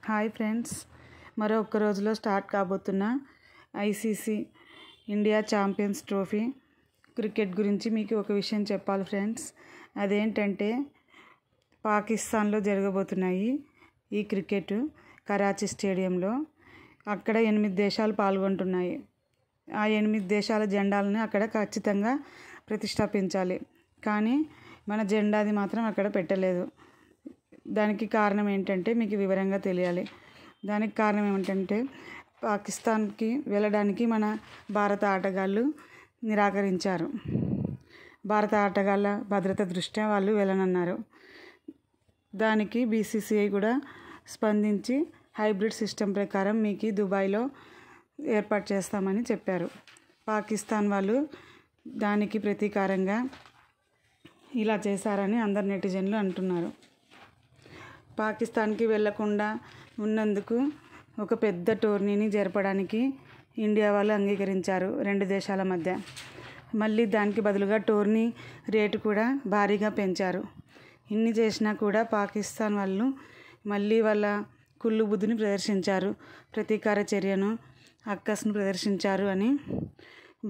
Hi friends, మరో ఒక్క రోజులో స్టార్ట్ కాబోతున్న ICC India Champions Trophy cricket గురించి మీకు ఒక విషయం చెప్పాలి ఫ్రెండ్స్. అదేంటంటే పాకిస్తాన్లో జరగబోతున్నాయి ఈ క్రికెట్ కరాచీ స్టేడియంలో. అక్కడ 8 దేశాలు పాల్గొంటున్నాయి. ఆ 8 దేశాల జెండాలను అక్కడ ఖచ్చితంగా ప్రతిష్టాపించాలి. కానీ మన జెండాది మాత్రం అక్కడ పెట్టలేదు. దానికి కారణం ఏంటంటే మీకు వివరంగా తెలియాలి. దానికి కారణం ఏమిటంటే పాకిస్తాన్కి వెళ్ళడానికి మన భారత ఆటగాళ్ళు నిరాకరించారు. భారత ఆటగాళ్ళ భద్రత దృష్ట్యా వాళ్ళు వెళ్ళనన్నారు. దానికి బీసీసీఐ కూడా స్పందించి హైబ్రిడ్ సిస్టమ్ ప్రకారం మీకు దుబాయ్లో ఏర్పాటు చేస్తామని చెప్పారు. పాకిస్తాన్ వాళ్ళు దానికి ప్రతీకారంగా ఇలా చేశారని అందరు నెటిజన్లు అంటున్నారు. పాకిస్తాన్కి వెళ్లకుండా ఉన్నందుకు ఒక పెద్ద టోర్నీని జరపడానికి ఇండియా వాళ్ళు అంగీకరించారు 2 దేశాల మధ్య. మళ్ళీ దానికి బదులుగా టోర్నీ రేటు కూడా భారీగా పెంచారు. ఇన్ని చేసినా కూడా పాకిస్తాన్ వాళ్ళు మళ్ళీ వాళ్ళ కుళ్ళు బుద్ధిని ప్రదర్శించారు, ప్రతీకార చర్యను అక్కస్ను ప్రదర్శించారు అని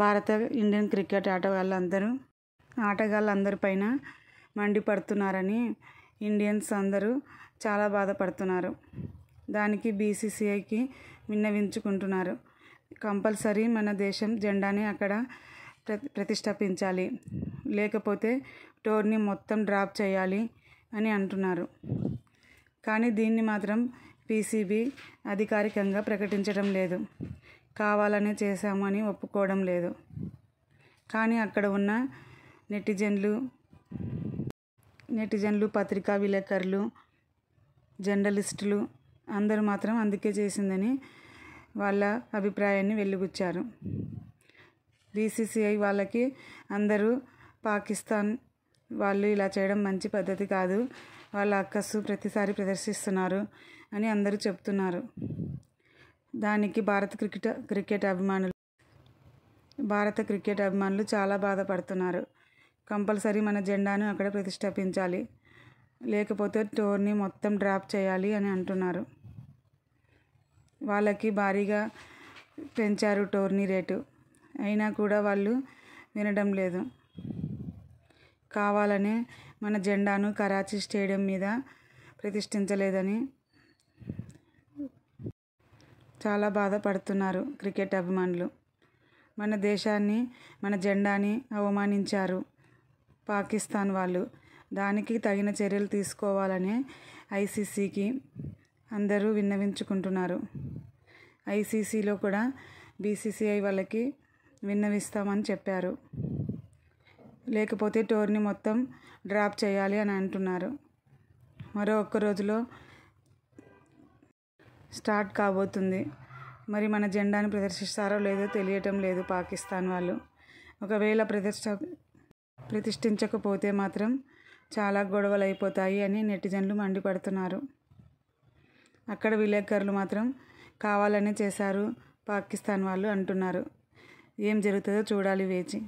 భారత ఇండియన్ క్రికెట్ ఆటగాళ్ళందరిపైన మండిపడుతున్నారని ఇండియన్స్ అందరూ చాలా బాధపడుతున్నారు. దానికి బీసీసీఐకి విన్నవించుకుంటున్నారు. కంపల్సరీ మన దేశం జెండాని అక్కడ ప్రతిష్టాపించాలి, లేకపోతే టోర్నీ మొత్తం డ్రాప్ చేయాలి అని అంటున్నారు. కానీ దీన్ని మాత్రం పీసీబీ అధికారికంగా ప్రకటించడం లేదు. కావాలనే చేశాము అని ఒప్పుకోవడం లేదు. కానీ అక్కడ ఉన్న నెటిజన్లు, పత్రికా విలేకరులు, జర్నలిస్టులు అందరూ మాత్రం అందుకే చేసిందని వాళ్ళ అభిప్రాయాన్ని వెలిబుచ్చారు. బీసీసీఐ వాళ్ళకి అందరూ పాకిస్తాన్ వాళ్ళు ఇలా చేయడం మంచి పద్ధతి కాదు, వాళ్ళ అక్కసు ప్రతిసారి ప్రదర్శిస్తున్నారు అని అందరూ చెప్తున్నారు. దానికి భారత క్రికెట్ అభిమానులు చాలా బాధపడుతున్నారు. కంపల్సరీ మన జెండాను అక్కడ ప్రతిష్టాపించాలి, లేకపోతే టోర్నీ మొత్తం డ్రాప్ చేయాలి అని అంటున్నారు. వాళ్ళకి భారీగా పెంచారు టోర్నీ రేటు, అయినా కూడా వాళ్ళు వినడం లేదు. కావాలనే మన జెండాను కరాచీ స్టేడియం మీద ప్రతిష్ఠించలేదని చాలా బాధపడుతున్నారు క్రికెట్ అభిమానులు. మన దేశాన్ని, మన జెండాని అవమానించారు పాకిస్తాన్ వాళ్ళు. దానికి తగిన చర్యలు తీసుకోవాలని ఐసీసీకి అందరూ విన్నవించుకుంటున్నారు. ఐసీసీలో కూడా బీసీసీఐ వాళ్ళకి విన్నవిస్తామని చెప్పారు, లేకపోతే టోర్నీ మొత్తం డ్రాప్ చేయాలి అని అంటున్నారు. మరో ఒక్క రోజులో స్టార్ట్ కాబోతుంది. మరి మన జెండాను ప్రదర్శిస్తారో లేదో తెలియటం లేదు పాకిస్తాన్ వాళ్ళు. ఒకవేళ ప్రతిష్ఠించకపోతే మాత్రం చాలా గొడవలు అయిపోతాయి అని నెటిజన్లు మండిపడుతున్నారు. అక్కడ విలేకరులు మాత్రం కావాలనే చేశారు పాకిస్తాన్ వాళ్ళు అంటున్నారు. ఏం జరుగుతుందో చూడాలి వేచి.